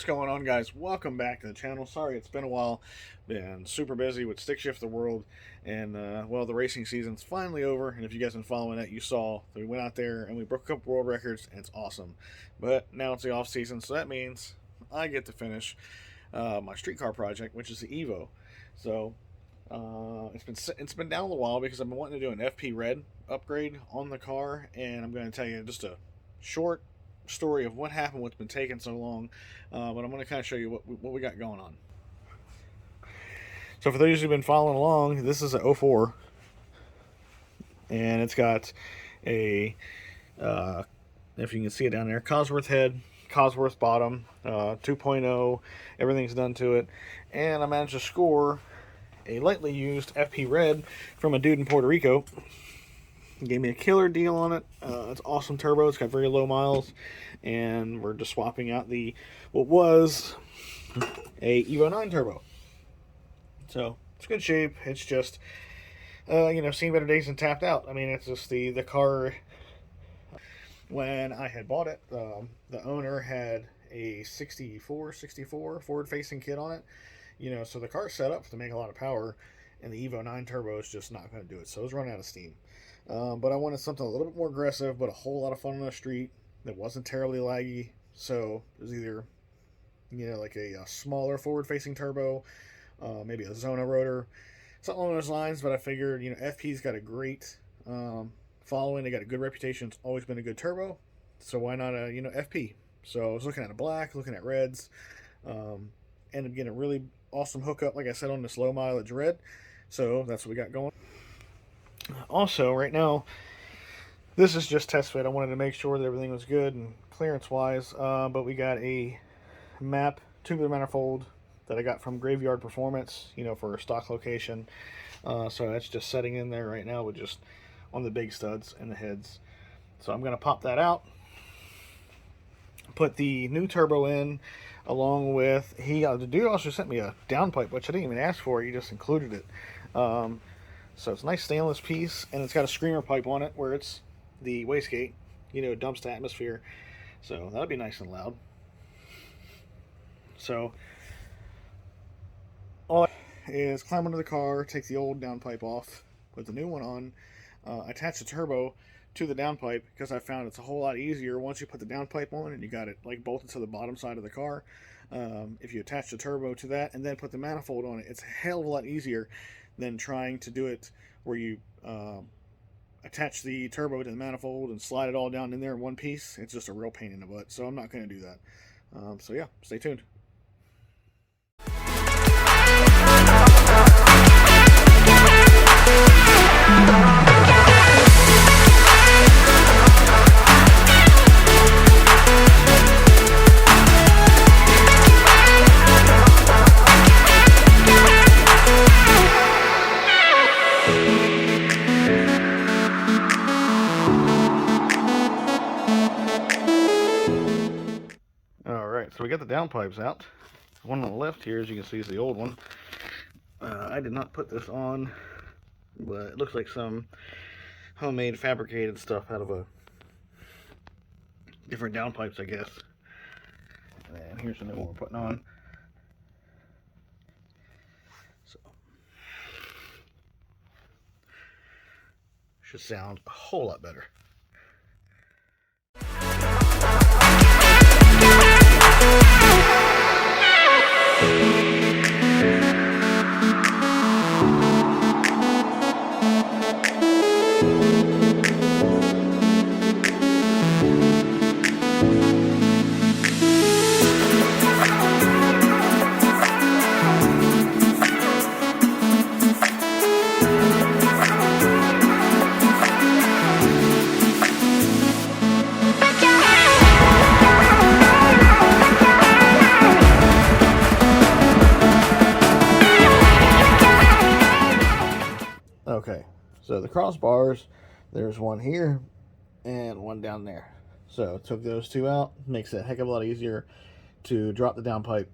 going on, guys? Welcome back to the channel. Sorry it's been a while. Been super busy with Stick Shift the World, and well, the racing season's finally over. And if you guys been following it, you saw that we went out there and we broke a couple world records, and it's awesome. But now it's the off season, so that means I get to finish my streetcar project, which is the Evo. So it's been down a little while because I've been wanting to do an FP Red upgrade on the car, and I'm going to tell you just a short story of what happened, what's been taking so long, but I'm going to kind of show you what we got going on. So for those who've been following along, this is an 04, and it's got a if you can see it down there, Cosworth head, Cosworth bottom, 2.0, everything's done to it, and I managed to score a lightly used FP Red from a dude in Puerto Rico. He gave me a killer deal on it. It's awesome turbo. It's got very low miles, and we're just swapping out what was a Evo 9 turbo. So it's good shape. It's just seen better days and tapped out. I mean, it's just the car. When I had bought it, the owner had a 64 forward-facing kit on it. So the car's set up to make a lot of power, and the Evo 9 turbo is just not going to do it. So it was running out of steam. But I wanted something a little bit more aggressive, but a whole lot of fun on the street that wasn't terribly laggy. So it was either, like a smaller forward-facing turbo, maybe a Zona rotor, something along those lines. But I figured, FP's got a great following. They got a good reputation. It's always been a good turbo. So why not a, FP? So I was looking at a black, looking at reds. Ended up getting a really awesome hookup, like I said, on this low mileage red. So that's what we got going. Also, right now, this is just test fit. I wanted to make sure that everything was good and clearance wise, but we got a map tubular manifold that I got from Graveyard Performance, for a stock location. So that's just setting in there right now with just on the big studs and the heads. So I'm going to pop that out, put the new turbo in, along with, the dude also sent me a downpipe, which I didn't even ask for. He just included it. So it's a nice stainless piece, and it's got a screamer pipe on it where it's the wastegate, dumps to atmosphere. So that'll be nice and loud. So all I do is climb under the car, take the old downpipe off, put the new one on, attach the turbo to the downpipe, because I found it's a whole lot easier once you put the downpipe on and you got it like bolted to the bottom side of the car. If you attach the turbo to that and then put the manifold on it, it's a hell of a lot easier than trying to do it where you attach the turbo to the manifold and slide it all down in there in one piece. It's just a real pain in the butt, so I'm not going to do that. So yeah, stay tuned. So we got the downpipes out. The one on the left here, as you can see, is the old one. I did not put this on, but it looks like some homemade fabricated stuff out of a different downpipes, I guess. And here's the new one we're putting on. So should sound a whole lot better. Okay, so the crossbars, there's one here and one down there. So took those two out, makes it a heck of a lot easier to drop the downpipe,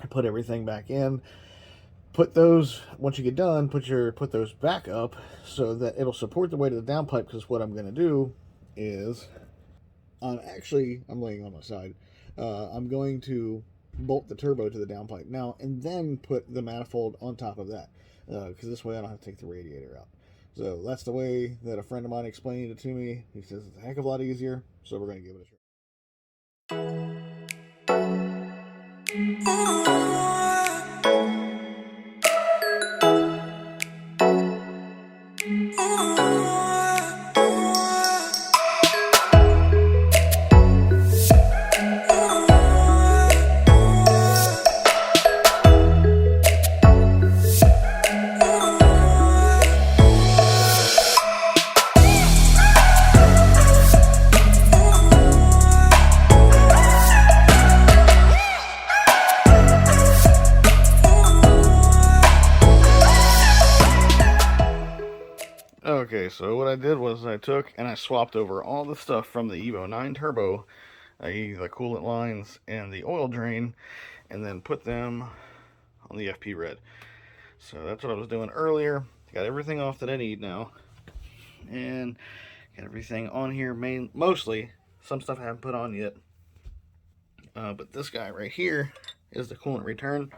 put everything back in, put those, once you get done, put those back up so that it'll support the weight of the downpipe, because what I'm going to do is, I'm laying on my side, I'm going to bolt the turbo to the downpipe now and then put the manifold on top of that, because this way I don't have to take the radiator out. So that's the way that a friend of mine explained it to me. He says it's a heck of a lot easier, so we're going to give it a try. Okay, so what I did was I took and I swapped over all the stuff from the Evo 9 Turbo, the coolant lines and the oil drain, and then put them on the FP Red. So that's what I was doing earlier. Got everything off that I need now, and got everything on here. Mostly, some stuff I haven't put on yet. But this guy right here is the coolant return,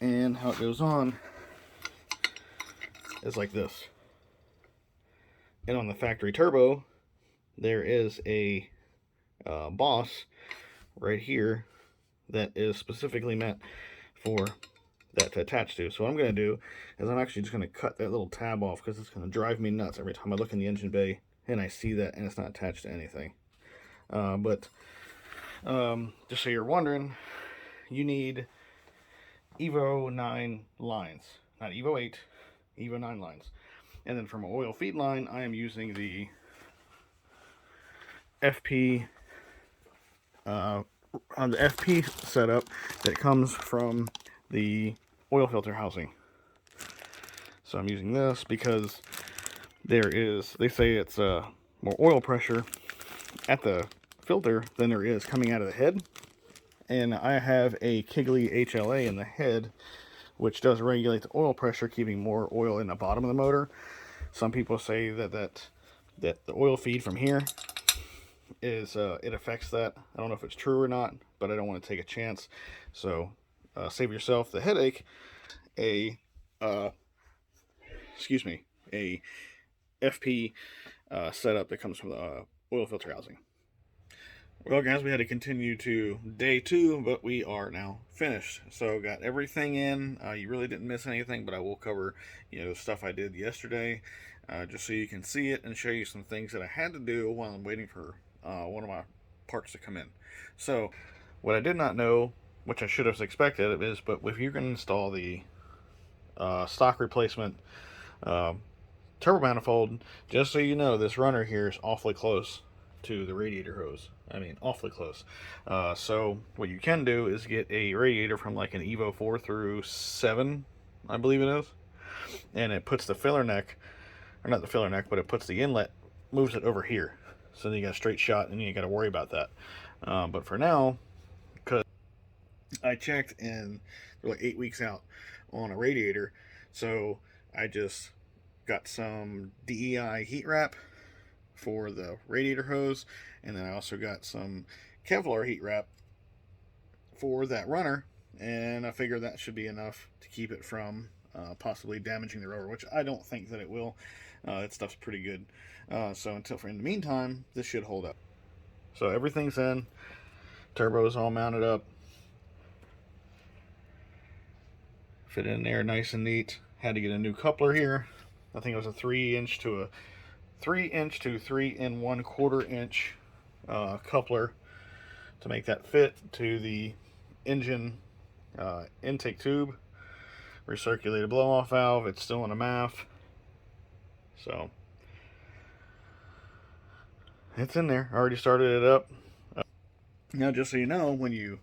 and how it goes on is like this. And on the factory turbo, there is a boss right here that is specifically meant for that to attach to. So what I'm going to do is I'm actually just going to cut that little tab off, because it's going to drive me nuts every time I look in the engine bay and I see that and it's not attached to anything. But just so you're wondering, you need Evo 9 lines, not Evo 8, Evo 9 lines. And then from an oil feed line, I am using the FP on the FP setup that comes from the oil filter housing. So I'm using this because they say it's more oil pressure at the filter than there is coming out of the head. And I have a Kigley HLA in the head, which does regulate the oil pressure, keeping more oil in the bottom of the motor. Some people say that the oil feed from here is it affects that. I don't know if it's true or not, but I don't want to take a chance. So save yourself the headache. A FP setup that comes from the oil filter housing. Well, guys, we had to continue to day 2, but we are now finished. So got everything in. You really didn't miss anything, but I will cover, the stuff I did yesterday, just so you can see it and show you some things that I had to do while I'm waiting for one of my parts to come in. So what I did not know, which I should have expected, is, but if you're going to install the stock replacement turbo manifold, just so you know, this runner here is awfully close to the radiator hose. I mean, awfully close. So what you can do is get a radiator from like an Evo 4 through 7, I believe it is, and it puts the filler neck, or not the filler neck, but it puts the inlet, moves it over here, so then you got a straight shot and you got to worry about that. But for now, because I checked and they're like 8 weeks out on a radiator, so I just got some DEI heat wrap for the radiator hose, and then I also got some Kevlar heat wrap for that runner, and I figure that should be enough to keep it from possibly damaging the rotor, which I don't think that it will. That stuff's pretty good. So in the meantime, this should hold up. So everything's in, turbo's all mounted up, fit in there nice and neat. Had to get a new coupler here. I think it was a 3-inch to a 3-inch to 3 1/4 inch coupler to make that fit to the engine intake tube, recirculated blow-off valve. It's still in a MAF, so it's in there. I already started it up. Now, just so you know, when you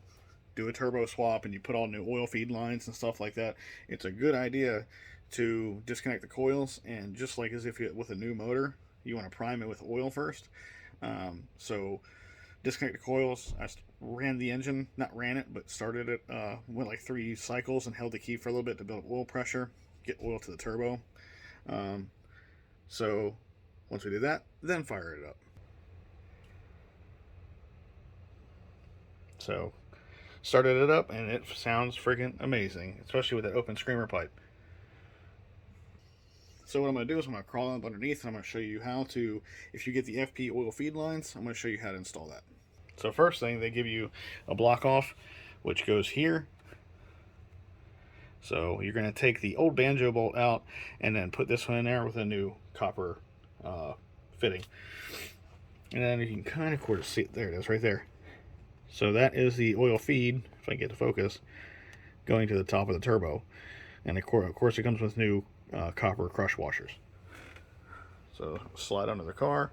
do a turbo swap and you put all new oil feed lines and stuff like that, it's a good idea to disconnect the coils, and just like as if you with a new motor, you want to prime it with oil first. So disconnect the coils. I ran the engine, not ran it, but started it, went like 3 cycles and held the key for a little bit to build up oil pressure, get oil to the turbo. So once we do that, then fire it up. So started it up and it sounds freaking amazing, especially with that open screamer pipe. So what I'm going to do is I'm going to crawl up underneath and I'm going to show you how to, if you get the FP oil feed lines, I'm going to show you how to install that. So first thing, they give you a block off, which goes here. So you're going to take the old banjo bolt out and then put this one in there with a new copper fitting. And then you can kind of see it. There it is, right there. So that is the oil feed, if I can get to focus, going to the top of the turbo. And of course it comes with new copper crush washers. So slide under the car.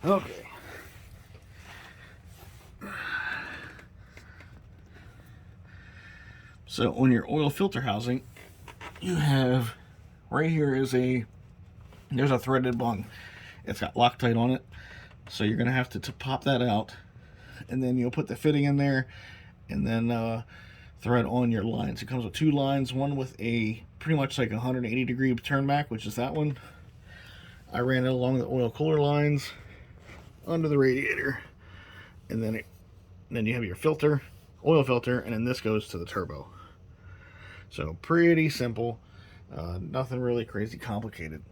Okay. So on your oil filter housing, you have right here is there's a threaded bung. It's got Loctite on it, so you're gonna have to pop that out, and then you'll put the fitting in there, and then thread on your lines. It comes with two lines, one with a pretty much like 180 degree turn back, which is that one. I ran it along the oil cooler lines under the radiator, and then you have your filter, oil filter, and then this goes to the turbo. So pretty simple, nothing really crazy complicated.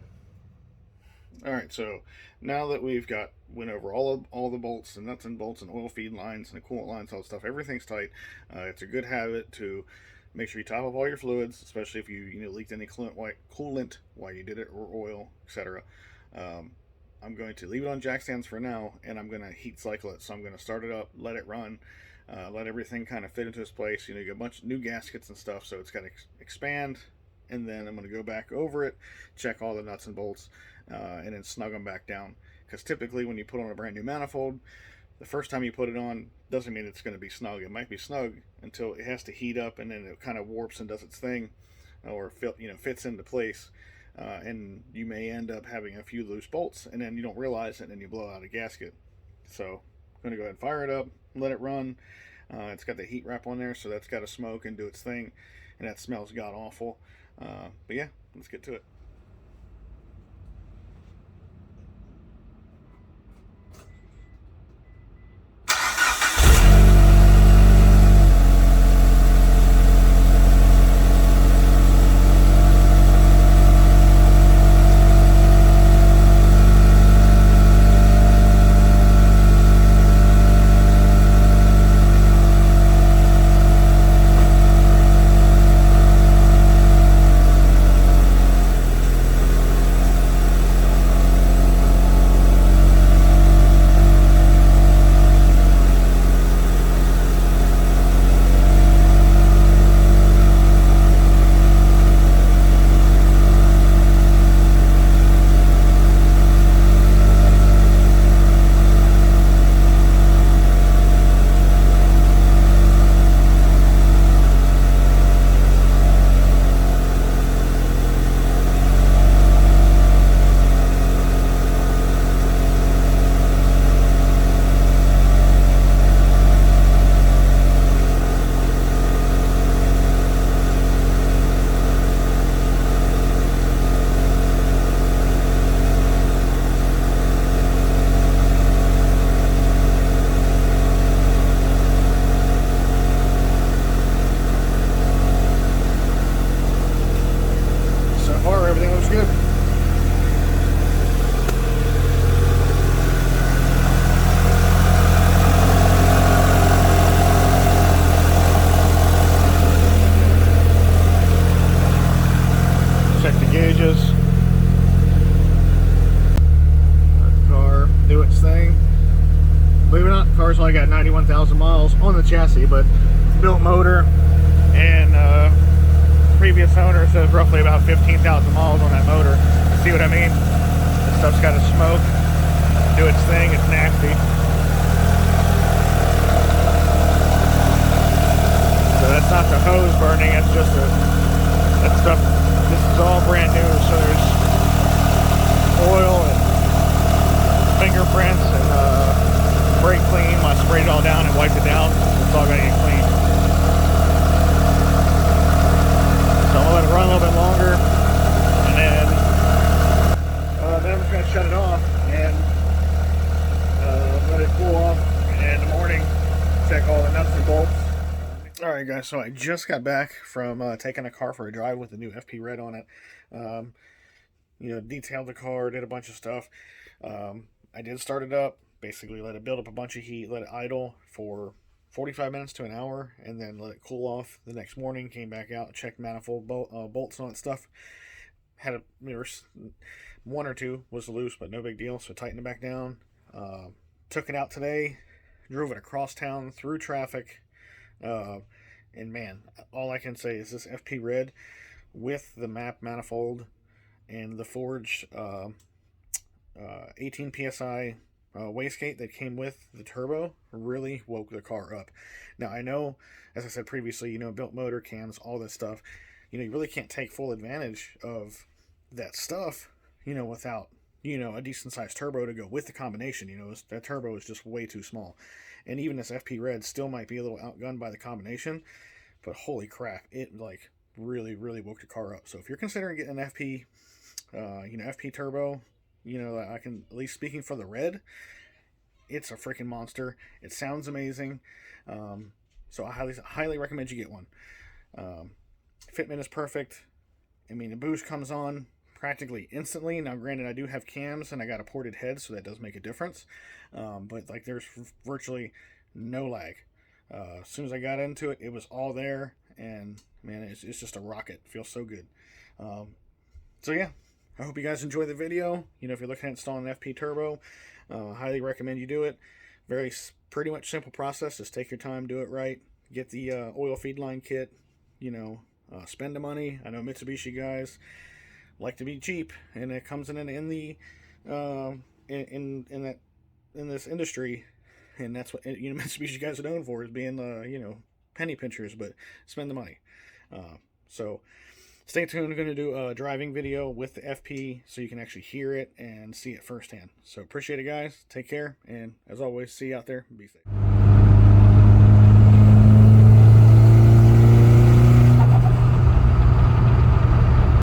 All right, so now that we've went over all the bolts, the nuts and bolts, and oil feed lines and the coolant lines, all that stuff, everything's tight. It's a good habit to make sure you top up all your fluids, especially if you leaked any coolant while you did it, or oil, etc. I'm going to leave it on jack stands for now, and I'm going to heat cycle it. So I'm going to start it up, let it run, let everything kind of fit into its place. You get a bunch of new gaskets and stuff, so it's got to expand. And then I'm going to go back over it, check all the nuts and bolts, and then snug them back down. Because typically when you put on a brand new manifold, the first time you put it on doesn't mean it's going to be snug. It might be snug until it has to heat up, and then it kind of warps and does its thing, or fits into place. And you may end up having a few loose bolts, and then you don't realize it, and then you blow out a gasket. So I'm going to go ahead and fire it up, let it run. It's got the heat wrap on there, so that's got to smoke and do its thing, and that smells god awful. But yeah, let's get to it. Car's only got 91,000 miles on the chassis, but built motor, and previous owner says roughly about 15,000 miles on that motor. See what I mean? This stuff's got to smoke, do its thing. It's nasty. So that's not the hose burning, it's just that stuff. This is all brand new, so there's oil and fingerprints and brake clean. I sprayed it all down and wiped it down. It's all got to get clean. So I'm gonna let it run a little bit longer. Alright guys, so I just got back from taking a car for a drive with the new FP Red on it. Um, detailed the car, did a bunch of stuff. I did start it up, basically let it build up a bunch of heat, let it idle for 45 minutes to an hour, and then let it cool off. The next morning, came back out, checked manifold bolts and all that stuff. There was one or two was loose, but no big deal, so tightened it back down. Took it out today, drove it across town through traffic. And man, all I can say is this FP Red with the map manifold and the forged 18 psi wastegate that came with the turbo really woke the car up. Now I know, as I said previously, built motor cams, all this stuff, you really can't take full advantage of that stuff, without a decent sized turbo to go with the combination. That turbo is just way too small. And even this FP Red still might be a little outgunned by the combination, but holy crap, it really woke the car up. So if you're considering getting an FP, FP turbo, I can, at least speaking for the Red, it's a freaking monster. It sounds amazing. So I highly recommend you get one. Fitment is perfect. I mean, the boost comes on practically instantly. Now granted, I do have cams and I got a ported head, so that does make a difference, but there's virtually no lag. As soon as I got into it, it was all there, and man, it's just a rocket. It feels so good. So yeah, I hope you guys enjoy the video. If you're looking at installing an FP turbo, highly recommend you do it. Pretty much simple process. Just take your time, do it right, get the oil feed line kit, spend the money. I know Mitsubishi guys like to be cheap, and it comes in this industry, and that's what Mitsubishi guys are known for, is being penny pinchers. But spend the money. So stay tuned. I'm going to do a driving video with the FP so you can actually hear it and see it firsthand. So appreciate it, guys. Take care, and as always, see you out there. Be safe.